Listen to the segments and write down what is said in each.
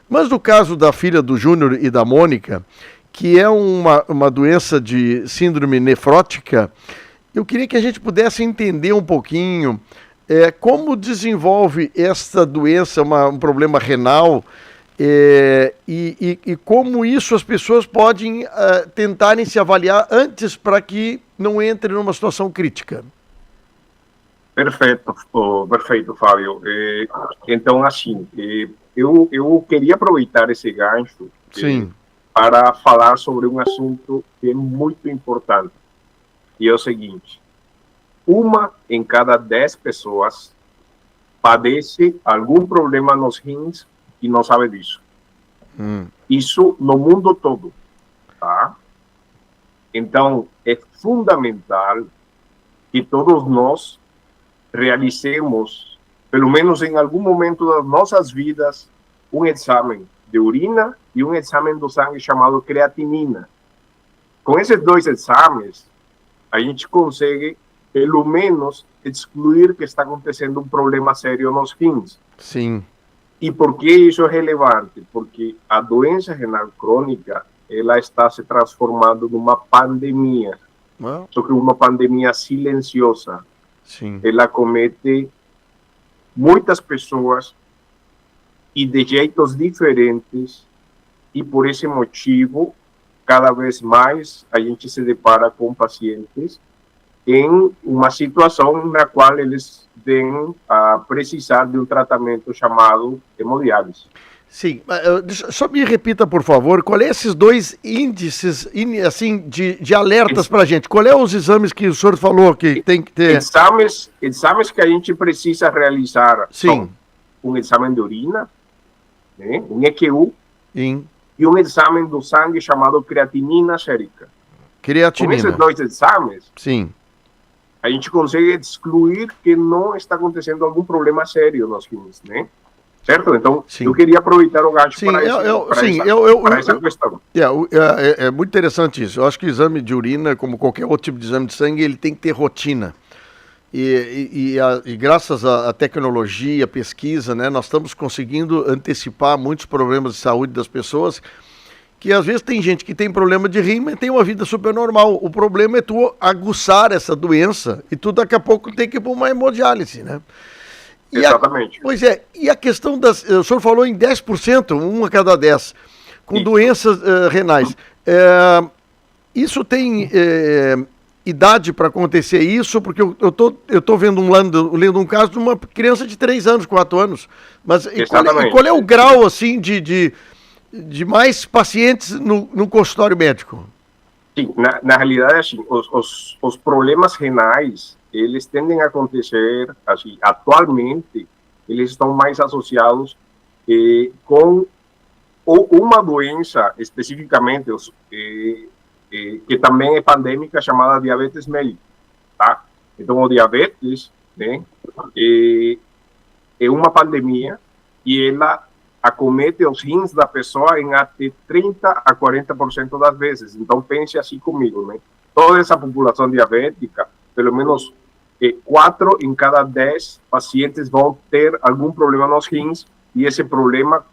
Mas no caso da filha do Júnior e da Mônica, que é uma doença de síndrome nefrótica, eu queria que a gente pudesse entender um pouquinho como desenvolve essa doença, um problema renal, e como isso as pessoas podem tentarem se avaliar antes para que não entre numa situação crítica. Perfeito, Fábio. Então, assim, eu queria aproveitar esse gancho para falar sobre um assunto que é muito importante, e é o seguinte: 1 em cada 10 pessoas padece algum problema nos rins e não sabe disso. Isso no mundo todo, tá? Então, é fundamental que todos nós realizemos, pelo menos em algum momento das nossas vidas, um exame de urina e um exame do sangue chamado creatinina. Com esses 2 exames, a gente consegue, pelo menos, excluir que está acontecendo um problema sério nos rins. Sim. E por que isso é relevante? Porque a doença renal crônica, ela está se transformando numa pandemia. Só que uma pandemia silenciosa. Sim. Ela comete muitas pessoas e de jeitos diferentes, e por esse motivo, cada vez mais a gente se depara com pacientes em uma situação na qual eles vêm a precisar de um tratamento chamado hemodiálise. Sim, só me repita, por favor, qual é esses 2 índices assim, de alertas para a gente? Qual é os exames que o senhor falou que tem que ter? Exames que a gente precisa realizar. Sim. São um exame de urina, né, um EQU, e um exame do sangue chamado creatinina sérica. Creatinina. Com esses 2 exames, sim, a gente consegue excluir que não está acontecendo algum problema sério nos rins, né? Certo? Então, eu queria aproveitar o gancho para essa questão. É muito interessante isso. Eu acho que o exame de urina, como qualquer outro tipo de exame de sangue, ele tem que ter rotina. E graças à tecnologia, à pesquisa, né, nós estamos conseguindo antecipar muitos problemas de saúde das pessoas, que às vezes tem gente que tem problema de rim, mas tem uma vida super normal. O problema é tu aguçar essa doença e tu daqui a pouco tem que ir para uma hemodiálise, né? Exatamente. Pois é, e a questão das... O senhor falou em 10%, 1 a cada 10, com doenças renais. Isso tem idade para acontecer isso? Porque eu tô lendo um caso de uma criança de 3 anos, 4 anos. Mas qual é o grau, assim, de mais pacientes no consultório médico? Sim, na realidade, assim, os problemas renais, eles tendem a acontecer, assim, atualmente, eles estão mais associados com uma doença, especificamente, que também é pandêmica, chamada diabetes mellitus, tá? Então, o diabetes, né, é uma pandemia e ela acomete os rins da pessoa em até 30% a 40% das vezes. Então, pense assim comigo, né? Toda essa população diabética, pelo menos 4 em cada 10 pacientes vão ter algum problema nos rins, e esse problema,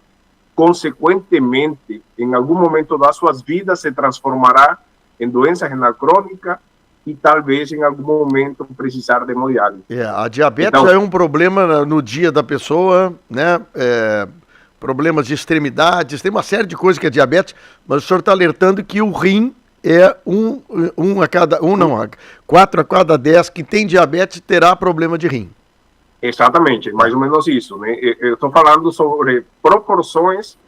consequentemente, em algum momento das suas vidas, se transformará em doença renal crônica e talvez em algum momento precisar de hemodiálise. A diabetes é um problema no dia da pessoa, né? Problemas de extremidades, tem uma série de coisas que é diabetes, mas o senhor está alertando que o rim é 4 a cada 10 que tem diabetes terá problema de rim. Exatamente, mais ou menos isso, né? Eu estou falando sobre proporções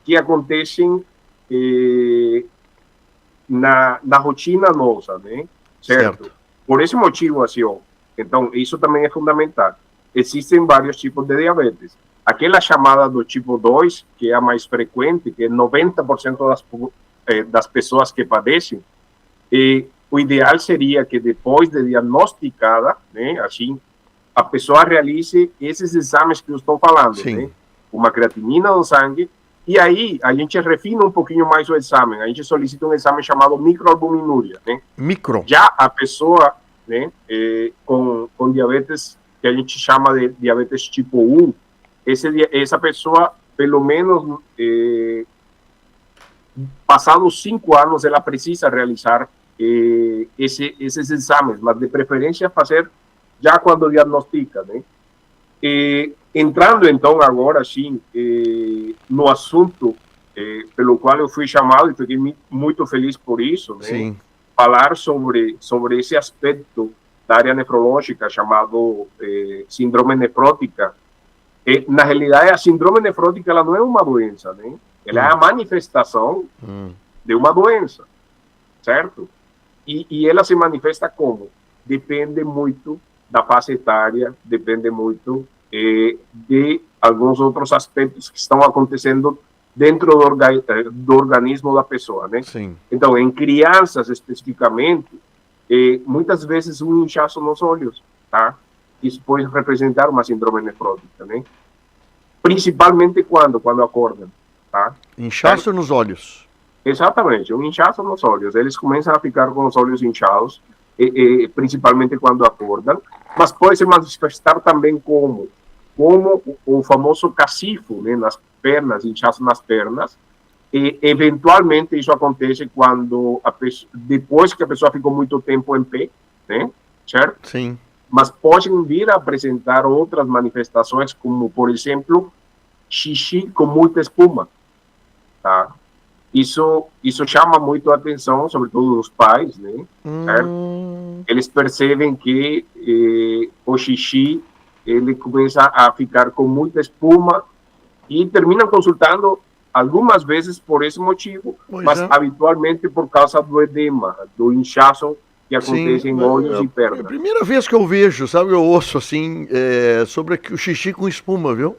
que acontecem na rotina nossa, né? Certo? Por esse motivo, assim, então, isso também é fundamental. Existem vários tipos de diabetes. Aquela chamada do tipo 2, que é a mais frequente, que é 90% das pessoas que padecem, o ideal seria que depois de diagnosticada, né, assim, a pessoa realize esses exames que eu estou falando, né? Uma creatinina do sangue, e aí a gente refina um pouquinho mais o exame. A gente solicita um exame chamado microalbuminúria, né? Já a pessoa, né, com diabetes, que a gente chama de diabetes tipo 1, essa pessoa, pelo menos, passados 5 anos, ela precisa realizar esses exames, mas de preferência fazer já quando diagnostica, né? Entrando, então, agora, sim, no assunto pelo qual eu fui chamado, e fiquei muito feliz por isso, né? Sim. Falar sobre esse aspecto da área nefrológica chamado síndrome nefrótica. Na realidade, a síndrome nefrótica ela não é uma doença, né? Ela é a manifestação de uma doença, certo? E ela se manifesta como? Depende muito da faixa etária, depende muito de alguns outros aspectos que estão acontecendo dentro do organismo da pessoa, né? Sim. Então, em crianças especificamente, muitas vezes um inchaço nos olhos, tá? Isso pode representar uma síndrome nefrótica, né? Principalmente quando acordam, tá? Inchaço nos olhos. Exatamente, um inchaço nos olhos. Eles começam a ficar com os olhos inchados, principalmente quando acordam, mas pode se manifestar também como o famoso cacifo, né, nas pernas, inchaço nas pernas. E eventualmente isso acontece quando depois que a pessoa ficou muito tempo em pé, né, certo? Sim. Mas podem vir a apresentar outras manifestações, como, por exemplo, xixi com muita espuma, tá? Isso chama muito a atenção, sobretudo dos pais, né? Certo? Eles percebem que o xixi ele começa a ficar com muita espuma e terminam consultando algumas vezes por esse motivo, mas habitualmente por causa do edema, do inchaço que acontece em olhos e pernas. É a primeira vez que eu vejo, sabe, eu ouço assim, sobre o xixi com espuma, viu?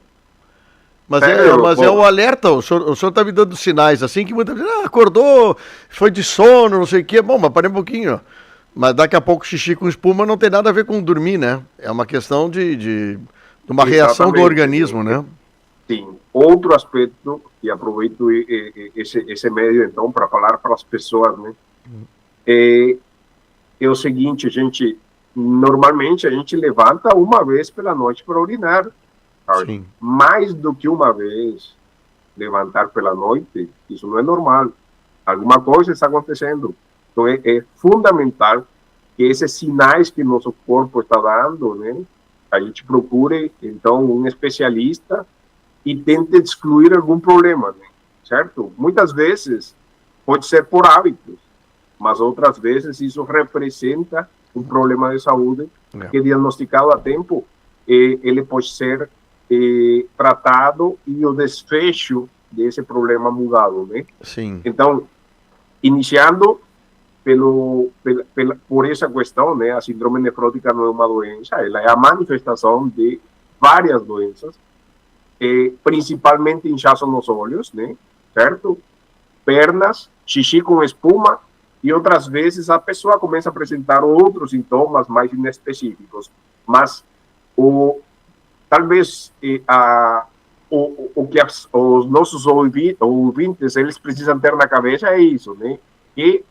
Mas, é o alerta, o senhor está me dando sinais, assim, que muita gente acordou, foi de sono, não sei o quê. Bom, mas parei um pouquinho, ó. Mas daqui a pouco xixi com espuma não tem nada a ver com dormir, né? É uma questão de uma reação do organismo, né? Sim. Outro aspecto, e aproveito esse meio, então, para falar para as pessoas, né? É o seguinte, normalmente a gente levanta uma vez pela noite para urinar. Sim. Mais do que uma vez levantar pela noite, isso não é normal. Alguma coisa está acontecendo. Então é fundamental que esses sinais que nosso corpo está dando, né, a gente procure então um especialista e tente excluir algum problema, né, certo? Muitas vezes pode ser por hábitos, mas outras vezes isso representa um problema de saúde que diagnosticado a tempo ele pode ser tratado e o desfecho desse problema mudado, né? Sim. Então, iniciando por essa questão, né? A síndrome nefrótica não é uma doença, ela é a manifestação de várias doenças, principalmente inchaço nos olhos, né? Certo? Pernas, xixi com espuma, e outras vezes a pessoa começa a apresentar outros sintomas mais inespecíficos, mas talvez o que os nossos ouvintes eles precisam ter na cabeça é isso, né? Que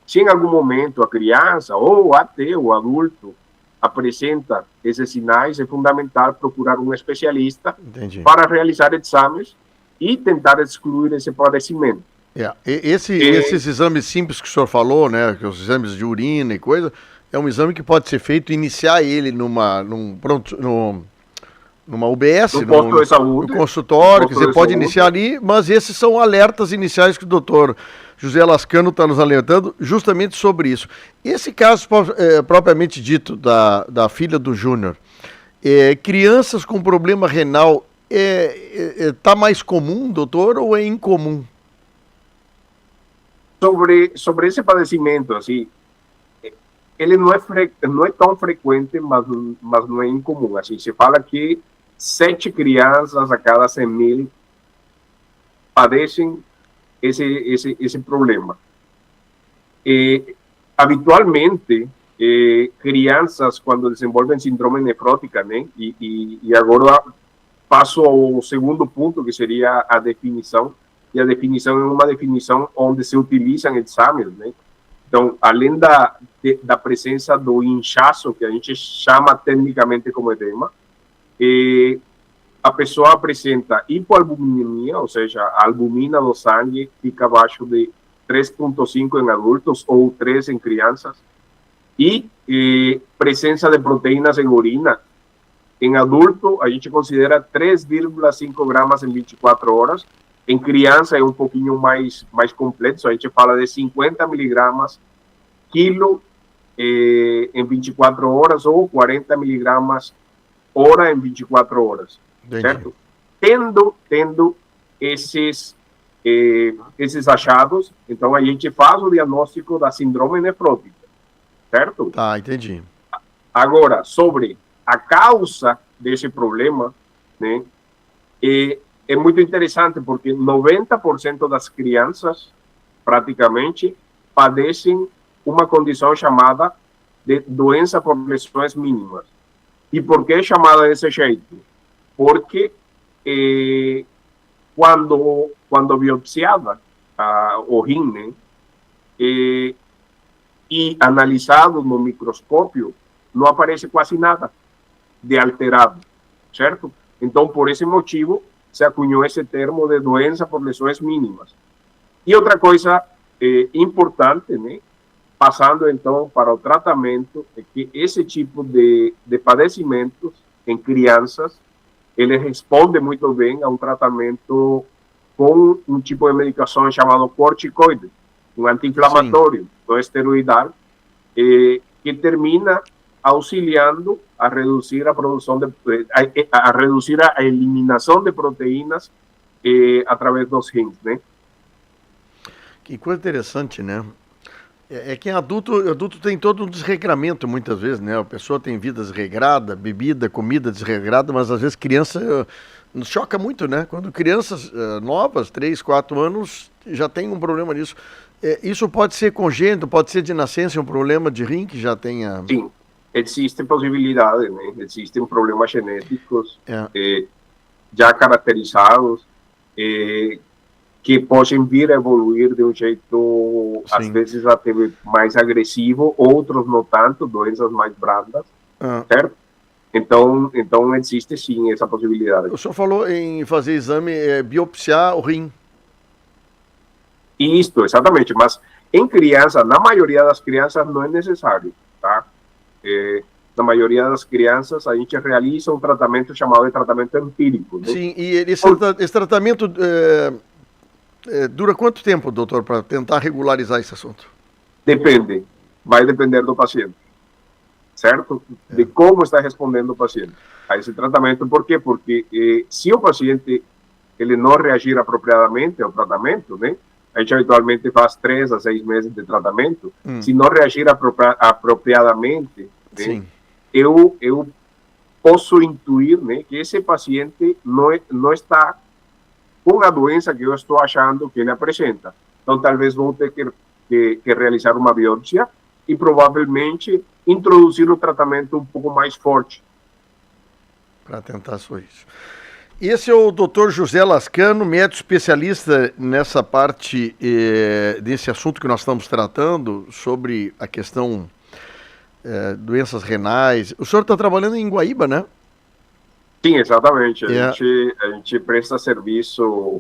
se em algum momento a criança ou até o adulto apresenta esses sinais, é fundamental procurar um especialista para realizar exames e tentar excluir esse padecimento. Esses exames simples que o senhor falou, né, que os exames de urina e coisa, é um exame que pode ser feito, iniciar ele numa UBS, no consultório, quer dizer, pode iniciar ali, mas esses são alertas iniciais que o doutor José Lascano está nos alertando justamente sobre isso. Esse caso propriamente dito da filha do Júnior, crianças com problema renal, está mais comum, doutor, ou é incomum? Sobre esse padecimento, assim, ele não é tão frequente, mas não é incomum. Assim, se fala que 7 crianças a cada 100.000 padecem esse problema. Habitualmente, crianças, quando desenvolvem síndrome nefrótica, né, e agora passo ao segundo ponto, que seria a definição, e a definição é uma definição onde se utilizam exames, né? Então, além da presença do inchaço, que a gente chama tecnicamente como edema, a pessoa apresenta hipoalbuminemia, ou seja, a albumina do sangue fica abaixo de 3,5 em adultos ou 3 em crianças, e presença de proteínas em urina. Em adulto, a gente considera 3,5 gramas em 24 horas. Em criança é um pouquinho mais complexo, a gente fala de 50 miligramas quilo em 24 horas ou 40 miligramas hora em 24 horas. Entendi. Certo? Tendo esses achados, então a gente faz o diagnóstico da síndrome nefrótica, certo? Ah, entendi. Agora, sobre a causa desse problema, né, é muito interessante porque 90% das crianças, praticamente, padecem uma condição chamada de doença por lesões mínimas. E por que é chamada desse jeito? Porque quando biopsiada o rim, né, e analisado no microscópio, não aparece quase nada de alterado, certo? Então, por esse motivo, se acunhou esse termo de doença por lesões mínimas. E outra coisa importante, né, passando então para o tratamento, é que esse tipo de padecimentos em crianças, ele responde muito bem a um tratamento com um tipo de medicação chamado corticoide, um anti-inflamatório, não esteroidal, que termina auxiliando a reduzir a produção a reduzir a eliminação de proteínas através dos rins, né? Que coisa interessante, né? É que adulto tem todo um desregramento muitas vezes, né? A pessoa tem vida desregrada, bebida, comida desregrada, mas às vezes criança nos choca muito, né? Quando crianças novas, 3, 4 anos, já tem um problema nisso. Isso pode ser congênito, pode ser de nascença um problema de rim que já tenha... Sim, existem possibilidades, né? Existem problemas genéticos já caracterizados, que podem vir a evoluir de um jeito, às vezes até mais agressivo, outros não tanto, doenças mais brandas, certo? Então existe sim essa possibilidade. O senhor falou em fazer exame, biopsiar o rim. Isso, exatamente, mas em criança, na maioria das crianças não é necessário, tá? Na maioria das crianças a gente realiza um tratamento chamado de tratamento empírico, né? Sim, e esse tratamento... dura quanto tempo, doutor, para tentar regularizar esse assunto? Depende. Vai depender do paciente. Certo? De como está respondendo o paciente a esse tratamento. Por quê? Porque se o paciente ele não reagir apropriadamente ao tratamento, né? A gente habitualmente faz 3 a 6 meses de tratamento. Se não reagir apropriadamente, né? Eu posso intuir, né, que esse paciente não está com a doença que eu estou achando que ele apresenta. Então, talvez vou ter que realizar uma biópsia e provavelmente introduzir um tratamento um pouco mais forte. Para tentar só isso. Esse é o Dr. José Lascano, médico especialista nessa parte, desse assunto que nós estamos tratando, sobre a questão doenças renais. O senhor está trabalhando em Guaíba, né? Sim, exatamente. A gente presta serviço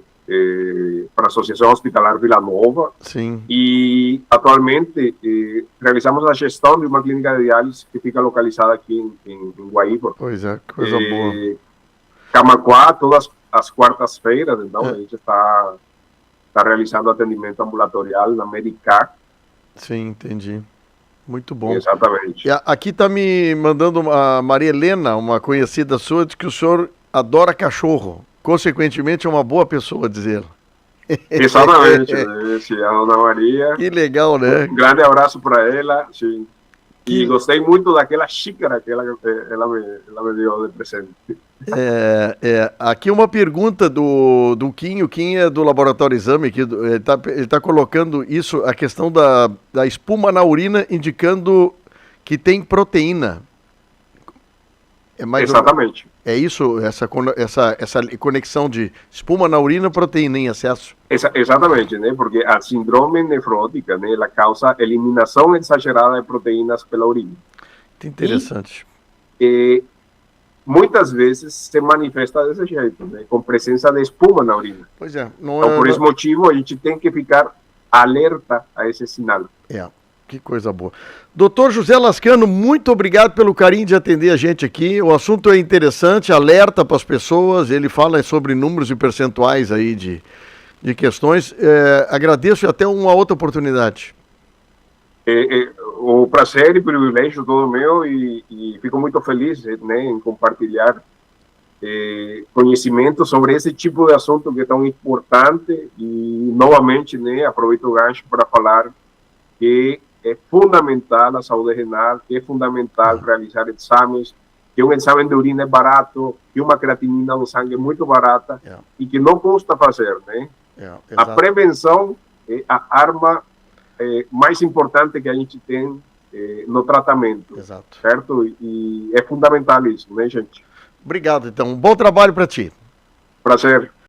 para a Associação Hospitalar Vila Nova. Sim. E atualmente realizamos a gestão de uma clínica de diálise que fica localizada aqui em Guaíba. Pois é, coisa boa. Camaquá, todas as quartas-feiras, então a gente está realizando atendimento ambulatorial na Medicar. Sim, entendi. Muito bom. Exatamente. E aqui está me mandando a Maria Helena, uma conhecida sua, de que o senhor adora cachorro. Consequentemente, é uma boa pessoa, dizer. Exatamente. A Ana Maria. Que legal, né? Um grande abraço para ela. Sim. E gostei muito daquela xícara que ela me deu de presente. Aqui uma pergunta do Kim. O Kim é do Laboratório Exame. Aqui, ele tá colocando isso, a questão da espuma na urina, indicando que tem proteína. Exatamente. É isso, essa conexão de espuma na urina e proteína em excesso? Exatamente, né? Porque a síndrome nefrótica, né, ela causa eliminação exagerada de proteínas pela urina. Muito interessante. muitas vezes se manifesta desse jeito, né? Com presença de espuma na urina. Pois é. Então, por esse motivo, a gente tem que ficar alerta a esse sinal. Que coisa boa. Doutor José Lascano, muito obrigado pelo carinho de atender a gente aqui. O assunto é interessante, alerta para as pessoas, ele fala sobre números e percentuais aí de questões. Agradeço e até uma outra oportunidade. O prazer e privilégio todo meu e fico muito feliz, né, em compartilhar conhecimento sobre esse tipo de assunto que é tão importante e, novamente, né, aproveito o gancho para falar que é fundamental a saúde renal, que é fundamental realizar exames, que um exame de urina é barato, que uma creatinina no sangue é muito barata e que não custa fazer, né? A prevenção é a arma mais importante que a gente tem no tratamento, certo? E é fundamental isso, né, gente? Obrigado, então. Um bom trabalho para ti. Prazer.